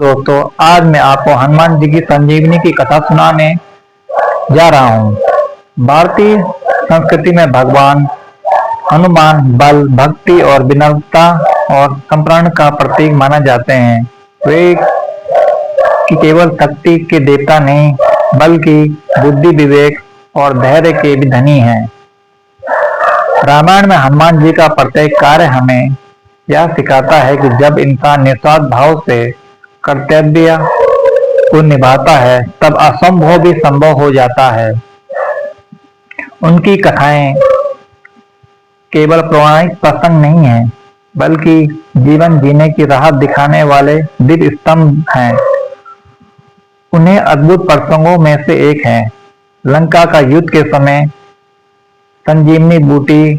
दोस्तों, आज मैं आपको हनुमान जी की संजीवनी की कथा सुनाने जा रहा हूँ। भारतीय संस्कृति में भगवान हनुमान बल, भक्ति और विनम्रता और समर्पण का प्रतीक माना जाते हैं। वे कि केवल शक्ति के देवता नहीं, बल्कि बुद्धि, विवेक और धैर्य के भी धनी हैं। रामायण में हनुमान जी का प्रत्येक कार्य हमें यह सिखाता है कि जब इंसान निस्वार्थ भाव से कर्तव्य को निभाता है, तब असंभव भी संभव हो जाता है। उनकी कथाएं केवल पौराणिक प्रसंग नहीं हैं, बल्कि जीवन जीने की राह दिखाने वाले दिव्य स्तंभ हैं। उन्हें अद्भुत प्रसंगों में से एक है लंका का युद्ध के समय संजीवनी बूटी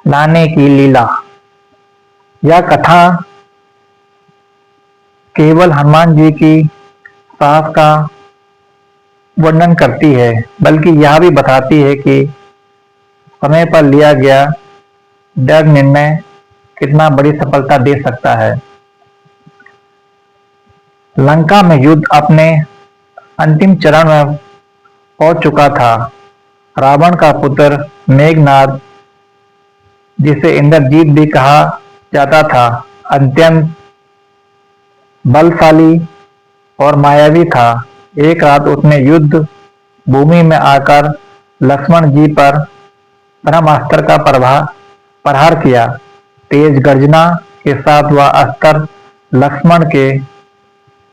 लाने की लीला। यह कथा केवल हनुमान जी की साहस का वर्णन करती है, बल्कि यह भी बताती है कि समय पर लिया गया दृढ़ निर्णय कितना बड़ी सफलता दे सकता है। लंका में युद्ध अपने अंतिम चरण में पहुंच चुका था। रावण का पुत्र मेघनाद, जिसे इंद्रजीत भी कहा जाता था, अत्यंत बलशाली और मायावी था। एक रात उसने युद्ध भूमि में आकर लक्ष्मण जी पर ब्रह्मास्त्र का प्रहार किया। तेज गर्जना के साथ वह अस्त्र लक्ष्मण के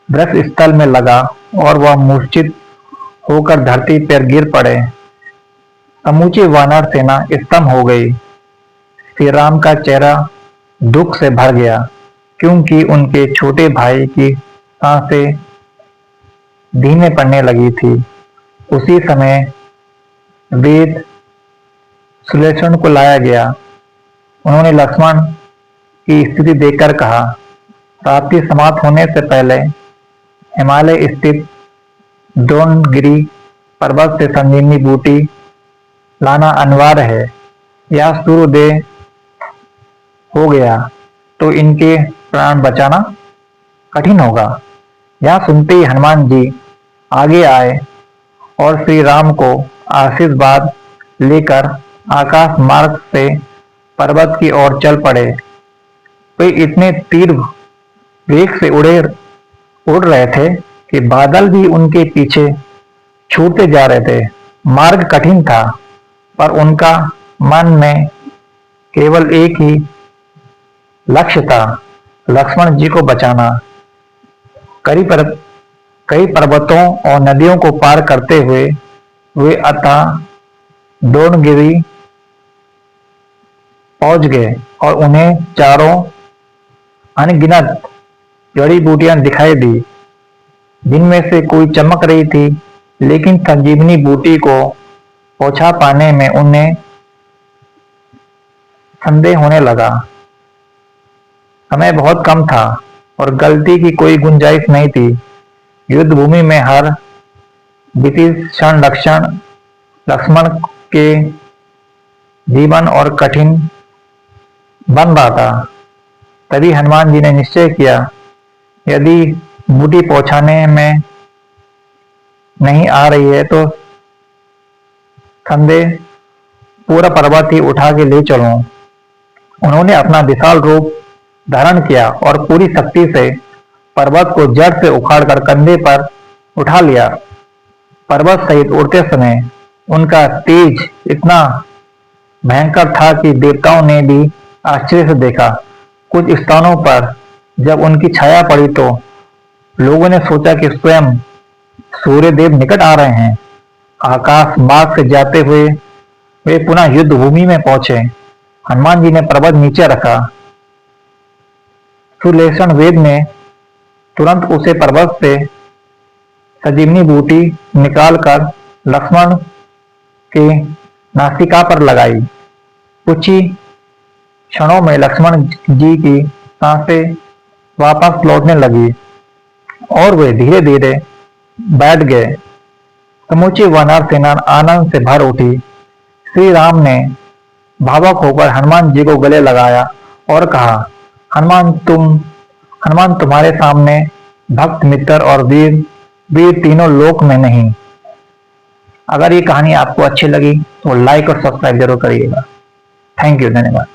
वक्षस्थल में लगा और वह मूर्छित होकर धरती पर गिर पड़े। समूची वानर सेना स्तंभ हो गई। श्री राम का चेहरा दुख से भर गया, क्योंकि उनके छोटे भाई की सांसें धीमे पड़ने लगी थी। उसी समय वेद सुलेक्षण को लाया गया। उन्होंने लक्ष्मण की स्थिति देखकर कहा, रात्रि समाप्त होने से पहले हिमालय स्थित द्रोणगिरी पर्वत से संजीवनी बूटी लाना अनिवार्य है। यह सूर्योदय हो गया तो इनके प्राण बचाना कठिन होगा। यह सुनते ही हनुमान जी आगे आए और श्री राम को आशीर्वाद लेकर आकाश मार्ग से पर्वत की ओर चल पड़े। वे इतने तीव्र वेग से उड़ रहे थे कि बादल भी उनके पीछे छूटते जा रहे थे। मार्ग कठिन था, पर उनका मन में केवल एक ही लक्ष्य था, लक्ष्मण जी को बचाना। कई पर्वतों और नदियों को पार करते हुए वे अतः द्रोणगिरी पहुंच गए और उन्हें चारों अनगिनत जड़ी बूटियां दिखाई दी, जिनमें से कोई चमक रही थी। लेकिन संजीवनी बूटी को पहुंचा पाने में उन्हें संदेह होने लगा। समय बहुत कम था और गलती की कोई गुंजाइश नहीं थी। युद्ध भूमि में हर विभीषण लक्ष्मण के जीवन और कठिन बन रहा था। तभी हनुमान जी ने निश्चय किया, यदि बूटी पहुंचाने में नहीं आ रही है तो संदेह पूरा पर्वत ही उठा के ले चलूं। उन्होंने अपना विशाल रूप धारण किया और पूरी शक्ति से पर्वत को जड़ से उखाड़कर कंधे पर उठा लिया। पर्वत सहित उड़ते समय उनका तेज इतना भयंकर था कि देवताओं ने भी आश्चर्य से देखा। कुछ स्थानों पर जब उनकी छाया पड़ी तो लोगों ने सोचा कि स्वयं सूर्यदेव निकट आ रहे हैं। आकाश मार्ग से जाते हुए वे पुनः युद्ध भूमि में पहुंचे। हनुमान जी ने पर्वत नीचे रखा। सुलेक्षण वेद ने तुरंत उसे पर्वत से संजीवनी बूटी निकालकर लक्ष्मण के नासिका पर लगाई। कुछ ही क्षणों में लक्ष्मण जी की सांसें वापस लौटने लगी और वे धीरे धीरे बैठ गए। समूची वानर सेना आनंद से भर उठी। श्री राम ने भावुक होकर हनुमान जी को गले लगाया और कहा, हनुमान तुम्हारे सामने भक्त, मित्र और वीर, वीर तीनों लोक में नहीं। अगर ये कहानी आपको अच्छी लगी तो लाइक और सब्सक्राइब जरूर करिएगा। थैंक यू, धन्यवाद।